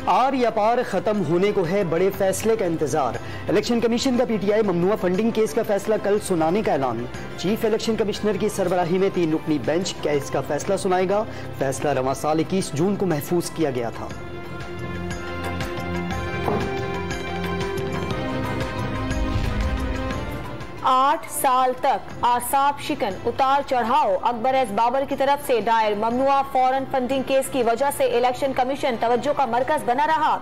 Are या पार खत्म होने को है, बड़े फैसले का इंतजार। इलेक्शन कमीशन का पीटीआई ममनुआ फंडिंग केस का फैसला कल सुनाने का ऐलान। चीफ इलेक्शन कमिश्नर की सरबराही में 3 रुकनी बेंच केस का फैसला सुनाएगा। फैसला रवां साल 21 जून को महफूज किया गया था। आठ साल तक आसाब शिकन उतार चढ़ाव अकबर एस बाबर की तरफ से दायर ममनुआ फॉरेन फंडिंग केस की वजह से इलेक्शन कमीशन तवज्जो का मरकज बना रहा।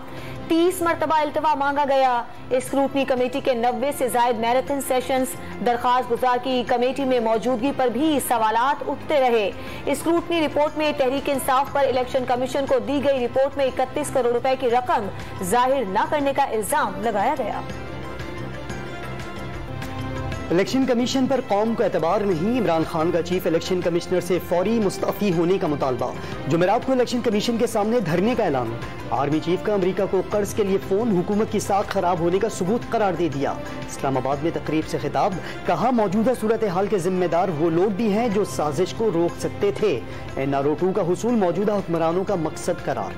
30 मरतबा इल्तवा मांगा गया। स्क्रूटनी कमेटी के 90 से जायद मैराथन सेशंस, दरखास्त गुजार की कमेटी में मौजूदगी पर भी सवालात उठते रहे। स्क्रूटनी रिपोर्ट में तहरीक इंसाफ पर इलेक्शन कमीशन को दी गई रिपोर्ट में 31 करोड़ रुपए की रकम जाहिर न करने का इल्जाम लगाया गया। इलेक्शन कमीशन पर कौम को एतबार नहीं, इमरान खान का चीफ इलेक्शन कमिश्नर से फौरी मुस्तफी होने का मुतालबा। जुमेरात को इलेक्शन कमीशन के सामने धरने का ऐलान। आर्मी चीफ का अमेरिका को कर्ज के लिए फोन हुकूमत की साख खराब होने का सबूत करार दे दिया। इस्लामाबाद में तकरीब से खिताब, कहा मौजूदा सूरत हाल के जिम्मेदार वो लोग भी हैं जो साजिश को रोक सकते थे। NRO 2 का हुसूल मौजूदा हुक्मरानों का मकसद करार।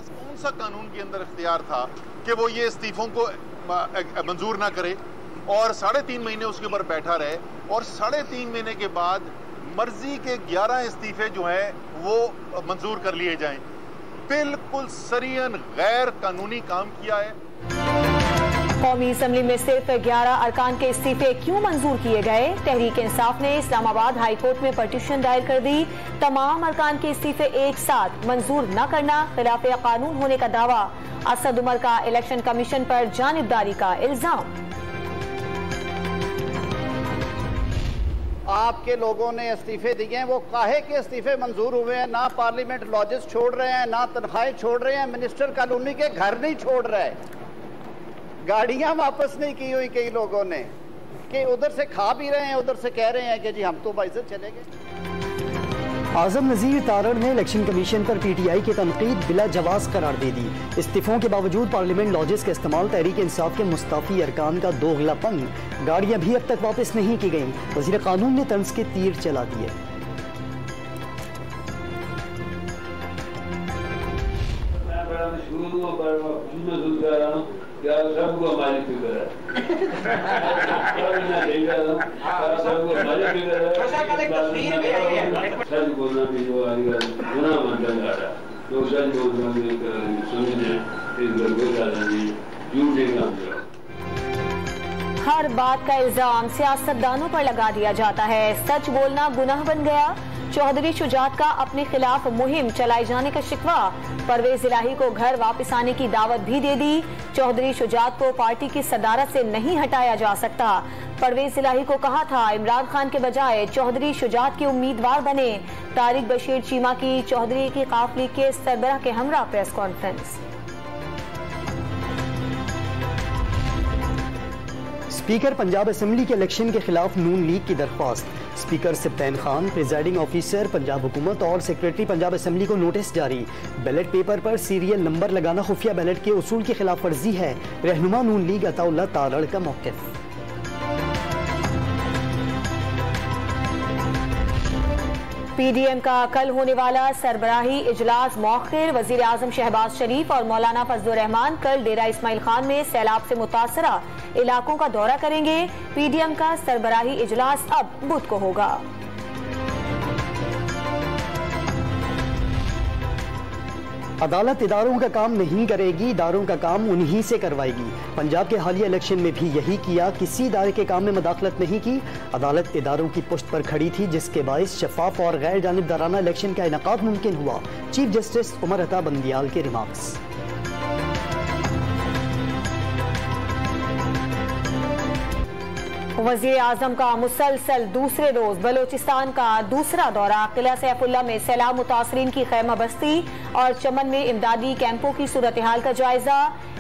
कौन सा कानून के अंदर इख्तियार था कि वो ये इस्तीफों को मंजूर ना करे और 3.5 महीने उसके ऊपर बैठा रहे और 3.5 महीने के बाद मर्जी के 11 इस्तीफे जो हैं वो मंजूर कर लिए जाएं। बिल्कुल सरियन गैर कानूनी काम किया है। कौमी असम्बली में सिर्फ 11 अरकान के इस्तीफे क्यों मंजूर किए गए? तहरीक इंसाफ ने इस्लामाबाद हाई कोर्ट में पटिशन दायर कर दी। तमाम अरकान के इस्तीफे एक साथ मंजूर न करना खिलाफ कानून होने का दावा। असद उमर का इलेक्शन कमीशन पर जानिबदारी का इल्जाम। आपके लोगों ने इस्तीफे दिए हैं, वो काहे के इस्तीफे मंजूर हुए हैं? ना पार्लियामेंट लॉजेस छोड़ रहे हैं, ना तनख्वाहें छोड़ रहे हैं, मिनिस्टर कॉलोनी के घर नहीं छोड़ रहे, गाड़ियां वापस नहीं की हुई कई लोगों ने, कि उधर से खा भी रहे हैं, उधर से कह रहे हैं कि जी हम तो बाइज्जत चले गए। आजम नजीर तारड़ ने इलेक्शन कमीशन पर पीटीआई की तनकीद बिला जवाज करार दे दी। इस्तीफों के बावजूद पार्लियामेंट लॉजेस का इस्तेमाल, तहरीक इंसाफ के मुस्ताफी अरकान का दोगलापन, गाड़ियां भी अब तक वापस नहीं की गई। वजीर कानून ने तंज के तीर चला दिए। सबको हमारी फिक्र है, सच बोलना भी जो गुनाह बनता जा रहा, तो सच बोलना भी समझे इस घर को ज्यादा नहीं, झूठे काम करो। हर बात का इल्जाम सियासतदानों पर लगा दिया जाता है। सच बोलना गुनाह बन गया। चौधरी शुजात का अपने खिलाफ मुहिम चलाए जाने का शिकवा। परवेज इलाही को घर वापस आने की दावत भी दे दी। चौधरी शुजात को पार्टी की सदारत से नहीं हटाया जा सकता। परवेज इलाही को कहा था इमरान खान के बजाय चौधरी शुजात के उम्मीदवार बने। तारिक बशीर चीमा की चौधरी की काफिले के सरबराह के हमरा press conference. Speaker Punjab assembly के इलेक्शन के खिलाफ नून लीग की दरख्वास्त। Speaker Sibtain Khan, presiding officer Punjab हुकूमत और सेक्रेटरी पंजाब असेंबली को नोटिस जारी। बैलेट पेपर पर सीरियल नंबर लगाना खुफिया बैलेट के उसूल की खिलाफ वर्जी है। रहनुमा नून लीग अताउल्लाह तारड़ का मौक़िफ़। पीडीएम का कल होने वाला सरबराही इजलास मौखिर। वजीर आजम शहबाज शरीफ और मौलाना फजलुर रहमान कल डेरा इस्माइल खान में सैलाब से मुतासरा इलाकों का दौरा करेंगे। पीडीएम का सरबराही इजलास अब बुध को होगा। अदालत इदारों का काम नहीं करेगी, इदारों का काम उन्हीं से करवाएगी। पंजाब के हालिया इलेक्शन में भी यही किया, किसी इदारे के काम में मदाखलत नहीं की। अदालत इदारों की पुश्त पर खड़ी थी, जिसके बायस शफाफ और गैर जानिबदाराना इलेक्शन का इनकाद मुमकिन हुआ। चीफ जस्टिस उमर अता बंदियाल के रिमार्क्स। वजीर आजम का मुसलसल दूसरे रोज बलोचिस्तान का दूसरा दौरा। किला सैफुल्ला में सैलाब मुतासरीन की खैमा बस्ती और चमन में इमदादी कैंपों की सूरत हाल का जायजा।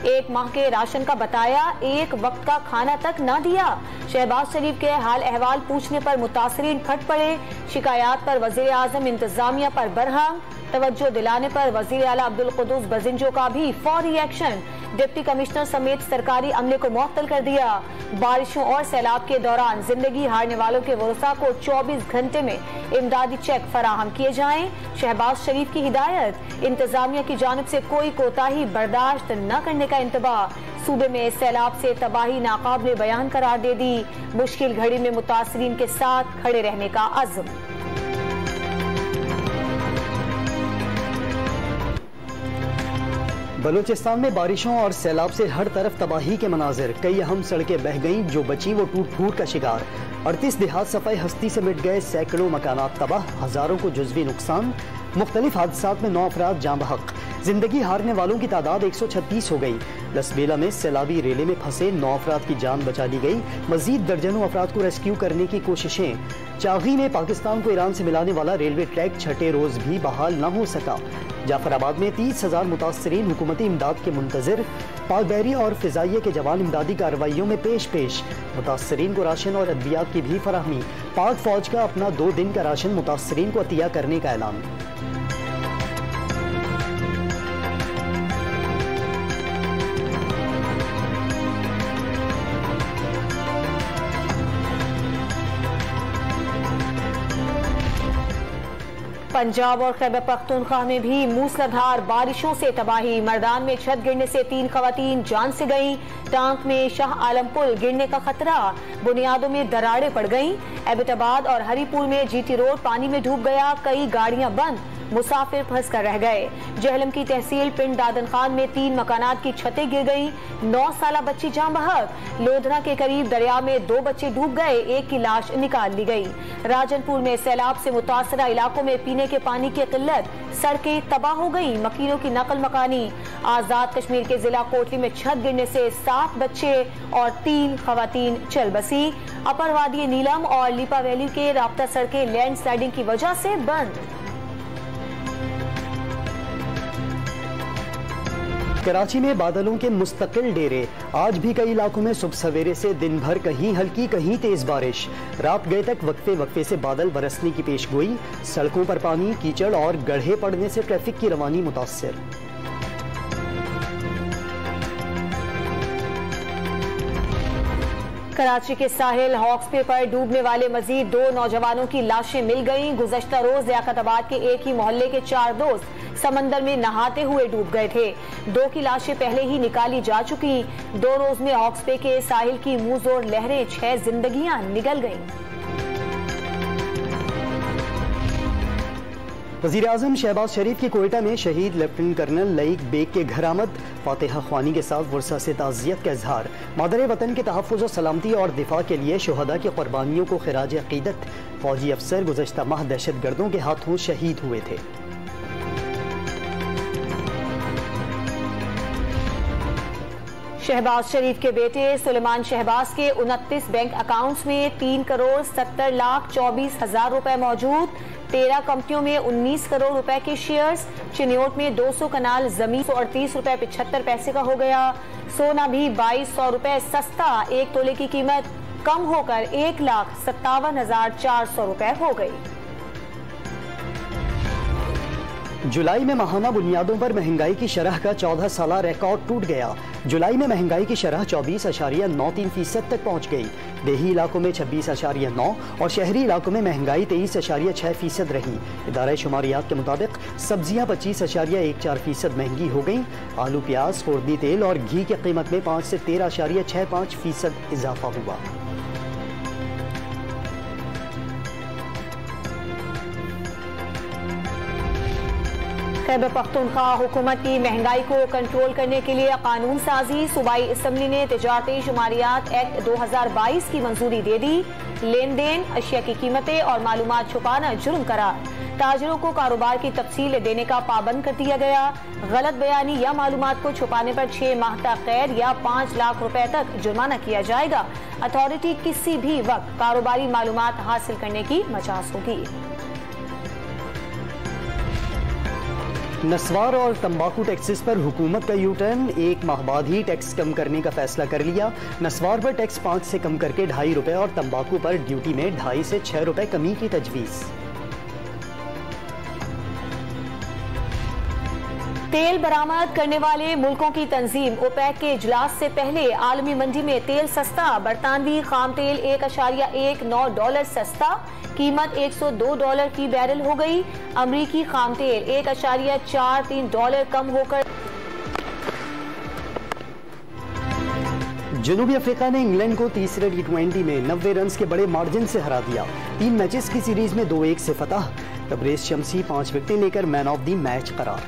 1 माह के राशन का बताया, 1 वक्त का खाना तक ना दिया। शहबाज शरीफ के हाल अहवाल पूछने पर मुतासरीन फट पड़े। शिकायत पर वजीर आजम इंतजामिया पर बरहम। तवज्जो दिलाने पर वजीर आला अब्दुल कुद्दूस बजिंजो का भी फौरी एक्शन। डिप्टी कमिश्नर समेत सरकारी अमले को मुअत्तल कर दिया। बारिशों और सैलाब के दौरान जिंदगी हारने वालों के वरसा को 24 घंटे में इमदादी चेक फराहम किए जाएं। शहबाज शरीफ की हिदायत, इंतजामिया की जानिब से कोई कोताही बर्दाश्त न करने का इंतबाह। सूबे में सैलाब से तबाही नाकाबिले बयान करार दे दी। मुश्किल घड़ी में मुतासरीन के साथ खड़े रहने का अज़्म। बलूचिस्तान में बारिशों और सैलाब से हर तरफ तबाही के मनाजिर। कई अहम सड़कें बह गईं, जो बची वो टूट फूट का शिकार। 38 देहात सफाई हस्ती से मिट गए, सैकड़ों मकानात तबाह, हजारों को जुज़वी नुकसान। मुख्तलिफ हादसात में 9 अफराद जाँ बहक। जिंदगी हारने वालों की तादाद 136 हो गई। लसबेला में सैलाबी रेले में फंसे 9 अफराद की जान बचा ली गई। मजीद दर्जनों अफराद को रेस्क्यू करने की कोशिशें। चागी में पाकिस्तान को ईरान से मिलाने वाला रेलवे ट्रैक छठे रोज भी बहाल न हो सका। जाफराबाद में 30,000 मुतासरीन हुकूमती इमदाद के मुंतजिर। पाक बहरी और फिजाइये के जवान इमदादी कार्रवाइयों में पेश। मुतासरीन को राशन और अद्वियात की भी फराहमी। पाक फौज का अपना 2 दिन का राशन मुतासरीन को अतिया करने का ऐलान। पंजाब और खैबर पख्तूनख्वा में भी मूसलाधार बारिशों से तबाही। मर्दान में छत गिरने से 3 खवातीन जान से गईं। टांक में शाह आलम पुल गिरने का खतरा, बुनियादों में दरारें पड़ गईं। एबटाबाद और हरीपुर में जीटी रोड पानी में डूब गया, कई गाड़ियां बंद, मुसाफिर फंस कर रह गए। जहलम की तहसील पिंड दादन खान में 3 मकानात की छतें गिर गईं, 9 साला बच्ची जान बहक। लोधरा के करीब दरिया में 2 बच्चे डूब गए, एक की लाश निकाल ली गई। राजनपुर में सैलाब से मुतासरा इलाकों में पीने के पानी की किल्लत, सड़कें तबाह हो गई, मकीनों की नकल मकानी। आजाद कश्मीर के जिला कोटली में छत गिरने से 7 बच्चे और 3 खवातीन चल बसी। अपर वादी नीलम और लीपा वैली के राब्ता सड़कें लैंड स्लाइडिंग की वजह से बंद। कराची में बादलों के मुस्तकिल डेरे। आज भी कई इलाकों में सुबह सवेरे से दिन भर कहीं हल्की कहीं तेज बारिश। रात गए तक वक्फे वक्फे से बादल बरसने की पेशगोई। सड़कों पर पानी, कीचड़ और गड्ढे पड़ने से ट्रैफिक की रवानी मुतासिर। कराची के साहिल हॉक्सपे पर डूबने वाले मजीद 2 नौजवानों की लाशें मिल गईं। गुज़श्ता रोज लियाकताबाद के एक ही मोहल्ले के 4 दोस्त समंदर में नहाते हुए डूब गए थे। 2 की लाशें पहले ही निकाली जा चुकी। 2 रोज में हॉक्सपे के साहिल की मुंह जोर लहरें, 6 जिंदगियां निगल गईं। वज़ीर आज़म शहबाज शरीफ की कोयटा में शहीद लेफ्टिनेंट कर्नल लईक बेग के घर आमद। फातिहा ख्वानी के साथ वर्षा से ताज़ियत का इजहार। मादर वतन के तहफ़्फ़ुज़, सलामती और दिफा के लिए शुहदा की कुर्बानियों को खिराज अक़ीदत। फौजी अफसर गुज़श्ता माह दहशतगर्दों के हाथों शहीद हुए थे। शहबाज शरीफ के बेटे सुलेमान शहबाज के 29 बैंक अकाउंट्स में 3,70,24,000 रुपए मौजूद। 13 कंपनियों में 19 करोड़ रुपए के शेयर्स। चिन्योट में 200 कनाल जमीन 138 रुपए 75 पैसे का हो गया। सोना भी 2200 रुपए सस्ता, 1 तोले की कीमत कम होकर 1,57,400 रुपए हो गई। जुलाई में माहाना बुनियादों पर महंगाई की शरह का 14 साला रिकॉर्ड टूट गया। जुलाई में महंगाई की शरह 24.93% तक पहुंच गई। देही इलाकों में 26.9 और शहरी इलाकों में महंगाई 23.6% रही। इदारा शुमारियात के मुताबिक सब्जियां 25.14% महंगी हो गईं। आलू, प्याज, खुर्दी तेल और घी की कीमत में 5 से 13.65% इजाफा हुआ। खैबर पख्तूनख्वा हुकूमत की महंगाई को कंट्रोल करने के लिए कानून साजी। सूबाई असम्बली ने तिजारती शुमारियात एक्ट 2022 की मंजूरी दे दी। लेन देन, अशिया की कीमतें और मालूमात छुपाना जुर्म करार। ताजरों को कारोबार की तफसील देने का पाबंद कर दिया गया। गलत बयानी या मालूमात को छुपाने पर 6 माह तक कैद या 5 लाख रुपए तक जुर्माना किया जाएगा। अथॉरिटी किसी भी वक्त कारोबारी मालूमात हासिल करने की मजाज होगी। नस्वार और तंबाकू टैक्सेस पर हुकूमत का यू टर्न। 1 माह बाद ही टैक्स कम करने का फैसला कर लिया। नस्वार पर टैक्स 5 से कम करके 2.5 रुपए और तंबाकू पर ड्यूटी में 2.5 से 6 रुपए कमी की तजवीज़। तेल बरामद करने वाले मुल्कों की तंजीम ओपेक के इजलास से पहले आलमी मंडी में तेल सस्ता। बरतानवी खाम तेल $1.19 सस्ता, कीमत $102 की बैरल हो गई। अमरीकी खाम तेल $1.43 कम होकर। जनूबी अफ्रीका ने इंग्लैंड को तीसरे T20 में 90 रन के बड़े मार्जिन से हरा दिया। 3 मैचेस की सीरीज में 2-1 से फतह। तबरेज शमसी 5 विकेटें लेकर मैन ऑफ द मैच करार।